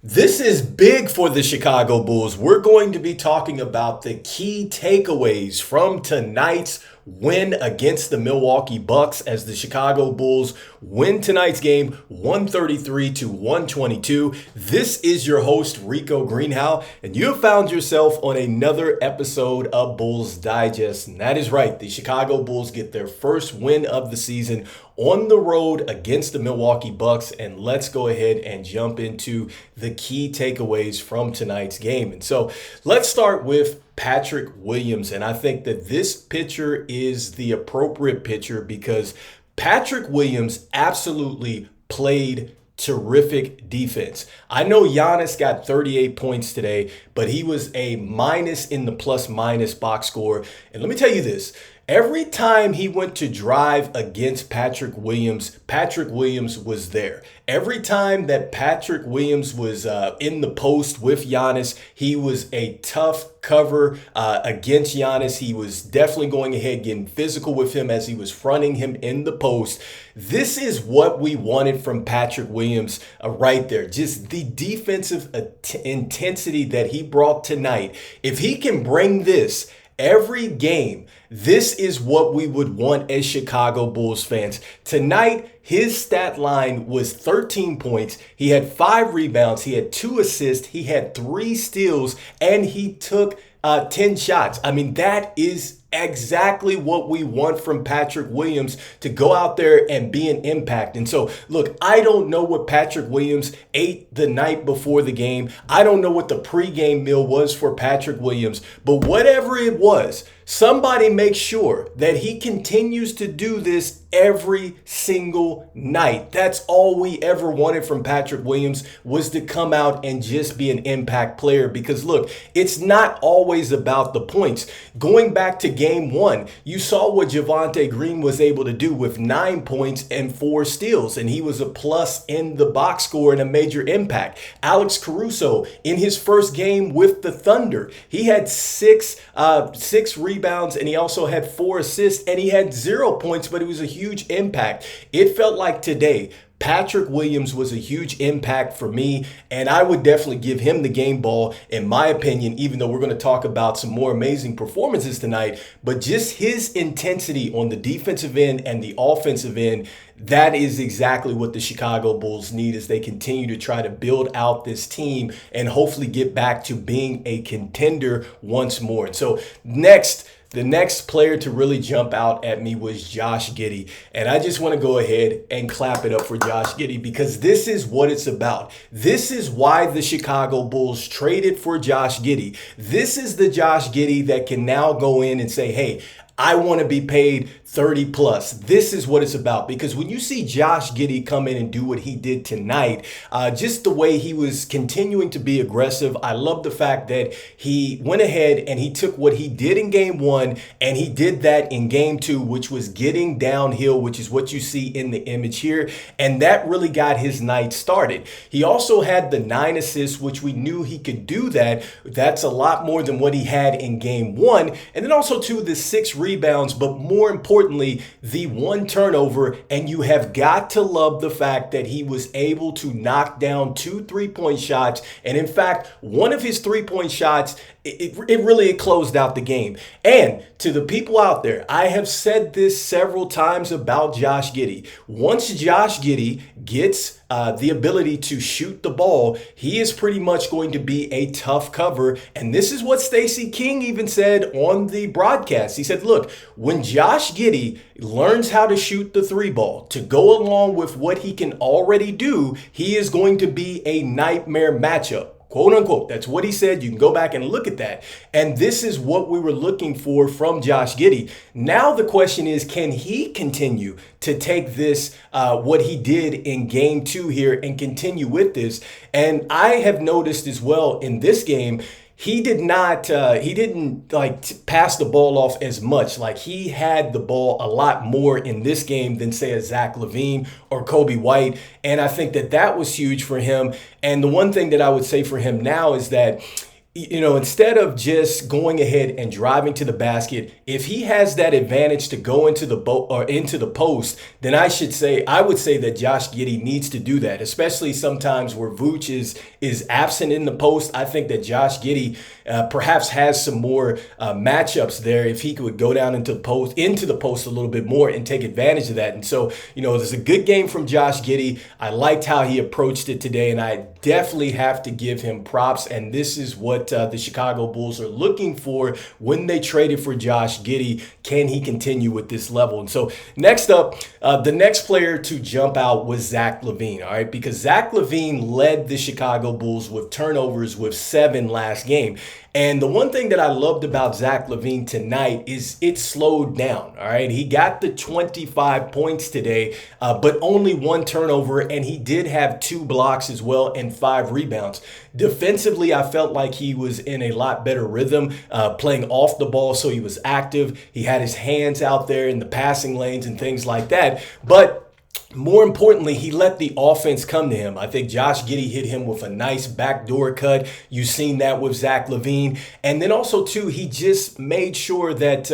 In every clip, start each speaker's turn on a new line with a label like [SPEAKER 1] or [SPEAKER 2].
[SPEAKER 1] This is big for the Chicago Bulls. We're going to be talking about the key takeaways from tonight's win against the Milwaukee Bucks as the Chicago Bulls win tonight's game 133-122. This is your host, Rico Greenhowe, and you have found yourself on another episode of Bulls Digest. And that is right, the Chicago Bulls get their first win of the season on the road against the Milwaukee Bucks, and let's go ahead and jump into the key takeaways from tonight's game. And so let's start with Patrick Williams, and I think that this picture is the appropriate picture because Patrick Williams absolutely played terrific defense. I know Giannis got 38 points today, but he was a minus in the plus-minus box score. And let me tell you this. Every time he went to drive against Patrick Williams was there. Every time that Patrick Williams was in the post with Giannis, he was a tough cover against Giannis. He was definitely going ahead, getting physical with him as he was fronting him in the post. This is what we wanted from Patrick Williams right there. Just the defensive intensity that he brought tonight. If he can bring this every game, this is what we would want as Chicago Bulls fans. Tonight, his stat line was 13 points. He had 5 rebounds. He had 2 assists. He had 3 steals, and he took 10 shots. I mean, that is exactly what we want from Patrick Williams, to go out there and be an impact. And so, look, I don't know what Patrick Williams ate the night before the game. I don't know what the pregame meal was for Patrick Williams, but whatever it was, somebody make sure that he continues to do this every single night. That's all we ever wanted from Patrick Williams, was to come out and just be an impact player. Because look, it's not always about the points. Going back to game 1, you saw what Javonte Green was able to do with 9 points and 4 steals, and he was a plus in the box score and a major impact. Alex Caruso, in his first game with the Thunder, he had 6 rebounds, and he also had 4 assists, and he had 0 points, but it was a huge impact. It felt like today Patrick Williams was a huge impact for me, and I would definitely give him the game ball, in my opinion, even though we're going to talk about some more amazing performances tonight. But just his intensity on the defensive end and the offensive end, that is exactly what the Chicago Bulls need as they continue to try to build out this team and hopefully get back to being a contender once more. And so the next player to really jump out at me was Josh Giddy. And I just want to go ahead and clap it up for Josh Giddy, because this is what it's about. This is why the Chicago Bulls traded for Josh Giddy. This is the Josh Giddy that can now go in and say, hey, I want to be paid 30 plus. This is what it's about. Because when you see Josh Giddy come in and do what he did tonight, just the way he was continuing to be aggressive, I love the fact that he went ahead and he took what he did in game 1 and he did that in game 2, which was getting downhill, which is what you see in the image here. And that really got his night started. He also had the 9 assists, which we knew he could do that. That's a lot more than what he had in game 1. And then also too, the 6 rebounds, but more importantly, the 1 turnover. And you have got to love the fact that he was able to knock down 2 3-point shots. And in fact, one of his 3-point shots, it really closed out the game. And to the people out there, I have said this several times about Josh Giddy. Once Josh Giddy gets the ability to shoot the ball, he is pretty much going to be a tough cover. And this is what Stacey King even said on the broadcast. He said, look, when Josh Giddy learns how to shoot the 3 ball to go along with what he can already do, he is going to be a nightmare matchup. Quote unquote. That's what he said. You can go back and look at that. And this is what we were looking for from Josh Giddy. Now the question is, can he continue to take this, what he did in game 2 here, and continue with this? And I have noticed as well in this game, he didn't pass the ball off as much. Like, he had the ball a lot more in this game than, say, a Zach LaVine or Coby White. And I think that was huge for him. And the one thing that I would say for him now is that instead of just going ahead and driving to the basket, if he has that advantage to go into the into the post, then I would say that Josh Giddey needs to do that, especially sometimes where Vooch is absent in the post. I think that Josh Giddey perhaps has some more matchups there if he could go down into the post a little bit more and take advantage of that. And so, there's a good game from Josh Giddey. I liked how he approached it today, and I definitely have to give him props. And this is what the Chicago Bulls are looking for when they traded for Josh Giddey. Can he continue with this level? And so next up, the next player to jump out was Zach LaVine, all right? Because Zach LaVine led the Chicago Bulls with turnovers with 7 last game. And the one thing that I loved about Zach LaVine tonight is it slowed down, all right? He got the 25 points today, but only 1 turnover, and he did have 2 blocks as well and 5 rebounds. Defensively, I felt like he was in a lot better rhythm, playing off the ball, so he was active. He had his hands out there in the passing lanes and things like that. But more importantly, he let the offense come to him. I think Josh Giddey hit him with a nice backdoor cut. You've seen that with Zach LaVine. And then also, too, he just made sure that,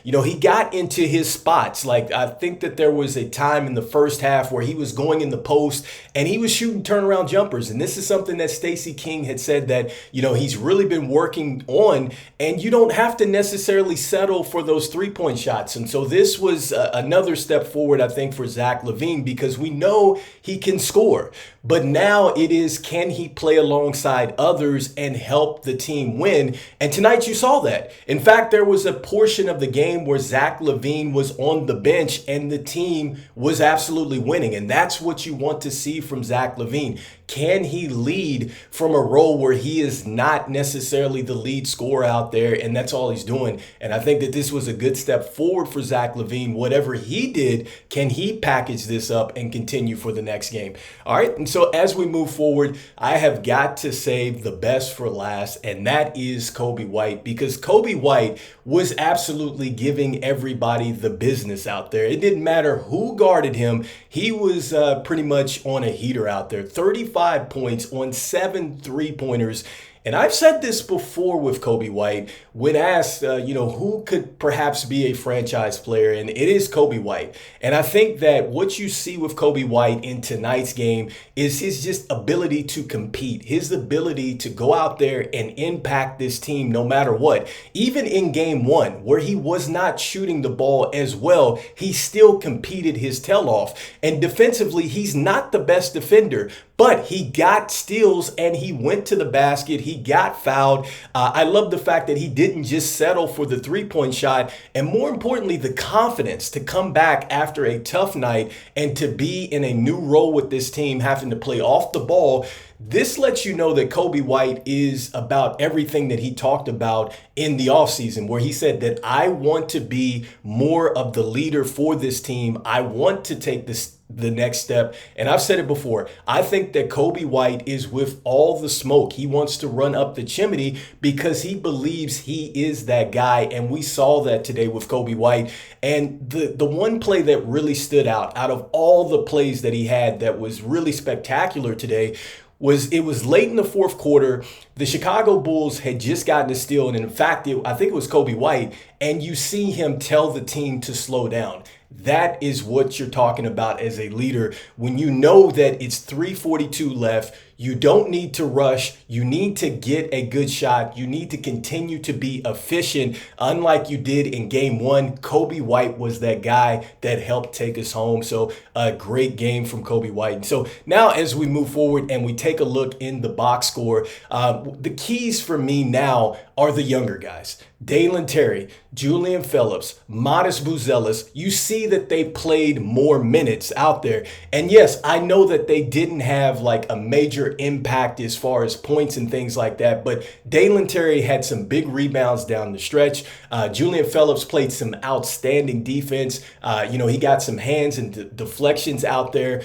[SPEAKER 1] he got into his spots. Like, I think that there was a time in the first half where he was going in the post and he was shooting turnaround jumpers. And this is something that Stacey King had said that, he's really been working on. And you don't have to necessarily settle for those 3-point shots. And so this was another step forward, I think, for Zach LaVine, because we know he can score. But now it is, can he play alongside others and help the team win? And tonight you saw that. In fact, there was a portion of the game where Zach LaVine was on the bench and the team was absolutely winning. And that's what you want to see from Zach LaVine. Can he lead from a role where he is not necessarily the lead scorer out there and that's all he's doing? And I think that this was a good step forward for Zach LaVine. Whatever he did, can he package this up and continue for the next game? All right. And so as we move forward, I have got to save the best for last, and that is Coby White, because Coby White was absolutely giving everybody the business out there. It didn't matter who guarded him. He was pretty much on a heater out there. 35 points on 7 3-pointers. And I've said this before with Coby White when asked, who could perhaps be a franchise player, and it is Coby White. And I think that what you see with Coby White in tonight's game is his just ability to compete, his ability to go out there and impact this team no matter what. Even in game 1, where he was not shooting the ball as well, he still competed his tail off. And defensively, he's not the best defender, but he got steals and he went to the basket. He got fouled. I love the fact that he didn't just settle for the 3-point shot. And more importantly, the confidence to come back after a tough night and to be in a new role with this team, having to play off the ball. This lets you know that Coby White is about everything that he talked about in the offseason, where he said that I want to be more of the leader for this team. I want to take the next step. And I've said it before, I think that Coby White is with all the smoke. He wants to run up the chimney because he believes he is that guy. And we saw that today with Coby White. And the one play that really stood out of all the plays that he had that was really spectacular today was late in the fourth quarter. The Chicago Bulls had just gotten a steal. And in fact, I think it was Coby White. And you see him tell the team to slow down. That is what you're talking about as a leader. When you know that it's 3:42 left, you don't need to rush. You need to get a good shot. You need to continue to be efficient. Unlike you did in game 1, Coby White was that guy that helped take us home. So a great game from Coby White. And so now as we move forward and we take a look in the box score, the keys for me now are the younger guys. Dalen Terry, Julian Phillips, Modest Buzelis. You see that they played more minutes out there. And yes, I know that they didn't have like a major impact as far as points and things like that, but Dalen Terry had some big rebounds down the stretch. Julian Phillips played some outstanding defense. He got some hands and deflections out there,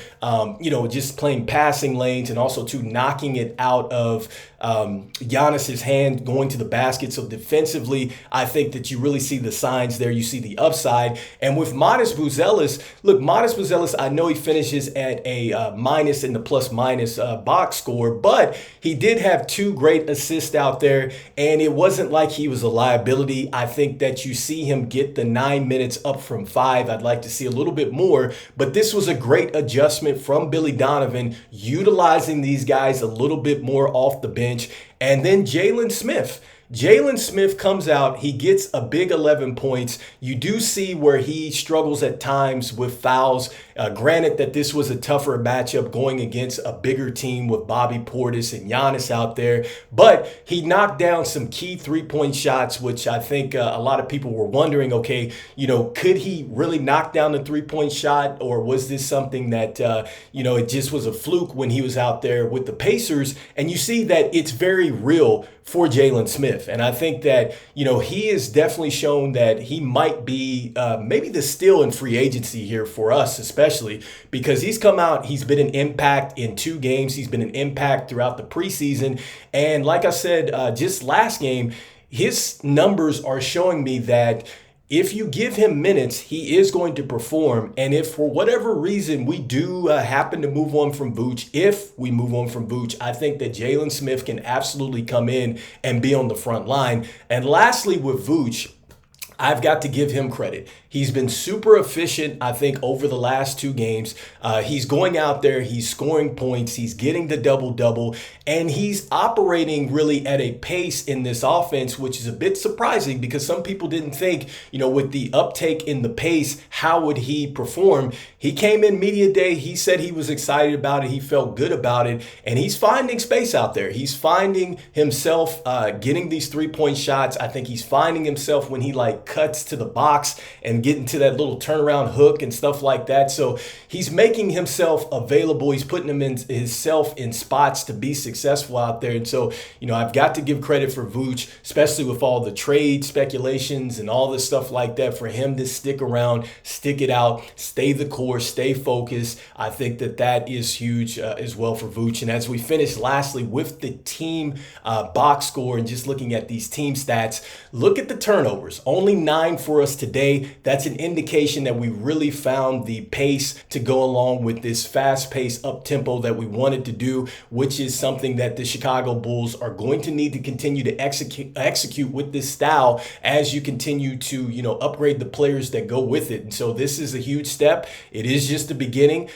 [SPEAKER 1] just playing passing lanes and also knocking it out of Giannis's hand going to the basket. basket. So defensively, I think that you really see the signs there. You see the upside. And with Modest Buzelis, look, Modest Buzelis, I know he finishes at a minus in the plus minus box score, but he did have 2 great assists out there, and it wasn't like he was a liability. I think that you see him get the 9 minutes up from 5. I'd like to see a little bit more, but this was a great adjustment from Billy Donovan, utilizing these guys a little bit more off the bench. And then Jalen Smith comes out, he gets a big 11 points. You do see where he struggles at times with fouls. Granted that this was a tougher matchup going against a bigger team with Bobby Portis and Giannis out there, but he knocked down some key 3-point shots, which I think a lot of people were wondering, okay, could he really knock down the 3-point shot, or was this something that, it just was a fluke when he was out there with the Pacers? And you see that it's very real for Jalen Smith. And I think that, he has definitely shown that he might be maybe the steal in free agency here for us, especially because he's come out, he's been an impact in 2 games. He's been an impact throughout the preseason. And like I said, just last game, his numbers are showing me that if you give him minutes, he is going to perform. And if for whatever reason we do happen to move on from Vooch, I think that Jalen Smith can absolutely come in and be on the front line. And lastly, with Vooch, I've got to give him credit. He's been super efficient, I think, over the last 2 games. He's going out there, he's scoring points, he's getting the double-double, and he's operating really at a pace in this offense, which is a bit surprising because some people didn't think, with the uptake in the pace, how would he perform? He came in media day, he said he was excited about it, he felt good about it, and he's finding space out there. He's finding himself getting these 3-point shots. I think he's finding himself when he cuts to the box and getting to that little turnaround hook and stuff like that. So he's making himself available. He's putting himself in spots to be successful out there. And so, I've got to give credit for Vooch, especially with all the trade speculations and all this stuff like that, for him to stick around, stick it out, stay the course, stay focused. I think that is huge as well for Vooch. And as we finish lastly with the team box score and just looking at these team stats, look at the turnovers. Only 9 for us today. That's an indication that we really found the pace to go along with this fast-paced up-tempo that we wanted to do, which is something that the Chicago Bulls are going to need to continue to execute with this style as you continue to, upgrade the players that go with it. And so this is a huge step. It is just the beginning.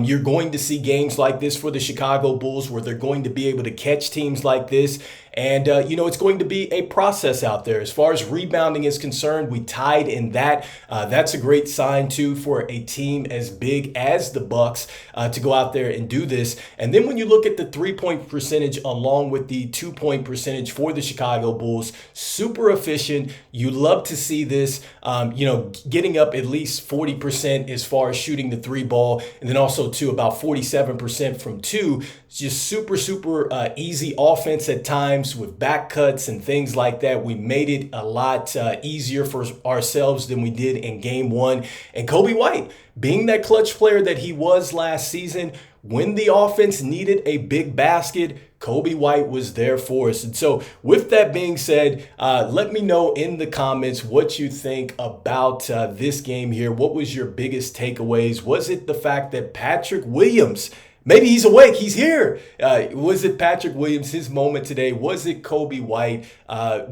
[SPEAKER 1] You're going to see games like this for the Chicago Bulls where they're going to be able to catch teams like this. And, it's going to be a process out there. As far as rebounding is concerned, we tied in that. That's a great sign, too, for a team as big as the Bucks to go out there and do this. And then when you look at the 3-point percentage along with the 2-point percentage for the Chicago Bulls, super efficient. You love to see this, getting up at least 40% as far as shooting the 3 ball. And then also, too, about 47% from 2. Just super easy offense at times with back cuts and things like that. We made it a lot easier for ourselves than we did in game 1. And Coby White, being that clutch player that he was last season, when the offense needed a big basket, Coby White was there for us. And so with that being said, let me know in the comments what you think about this game here. What was your biggest takeaways? Was it the fact that Patrick Williams, maybe he's awake, he's here? Was it Patrick Williams, his moment today? Was it Coby White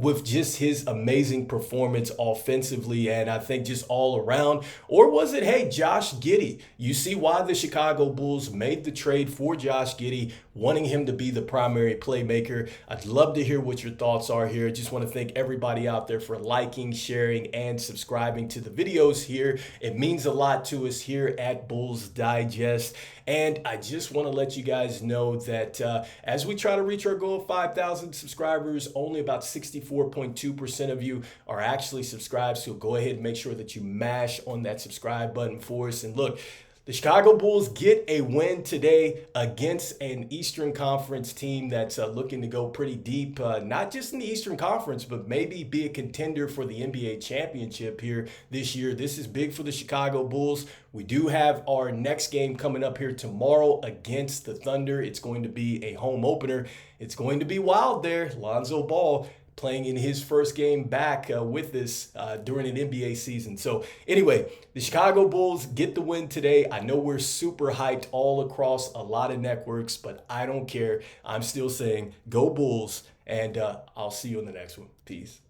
[SPEAKER 1] with just his amazing performance offensively and I think just all around? Or was it, hey, Josh Giddy? You see why the Chicago Bulls made the trade for Josh Giddy, wanting him to be the primary playmaker. I'd love to hear what your thoughts are here. Just want to thank everybody out there for liking, sharing, and subscribing to the videos here. It means a lot to us here at Bulls Digest. And I just want to let you guys know that as we try to reach our goal of 5,000 subscribers, only about 64.2% of you are actually subscribed. So go ahead and make sure that you mash on that subscribe button for us. And look, the Chicago Bulls get a win today against an Eastern Conference team that's looking to go pretty deep, not just in the Eastern Conference, but maybe be a contender for the NBA championship here this year. This is big for the Chicago Bulls. We do have our next game coming up here tomorrow against the Thunder. It's going to be a home opener. It's going to be wild there. Lonzo Ball playing in his first game back with this during an NBA season. So anyway, the Chicago Bulls get the win today. I know we're super hyped all across a lot of networks, but I don't care. I'm still saying go Bulls, and I'll see you in the next one. Peace.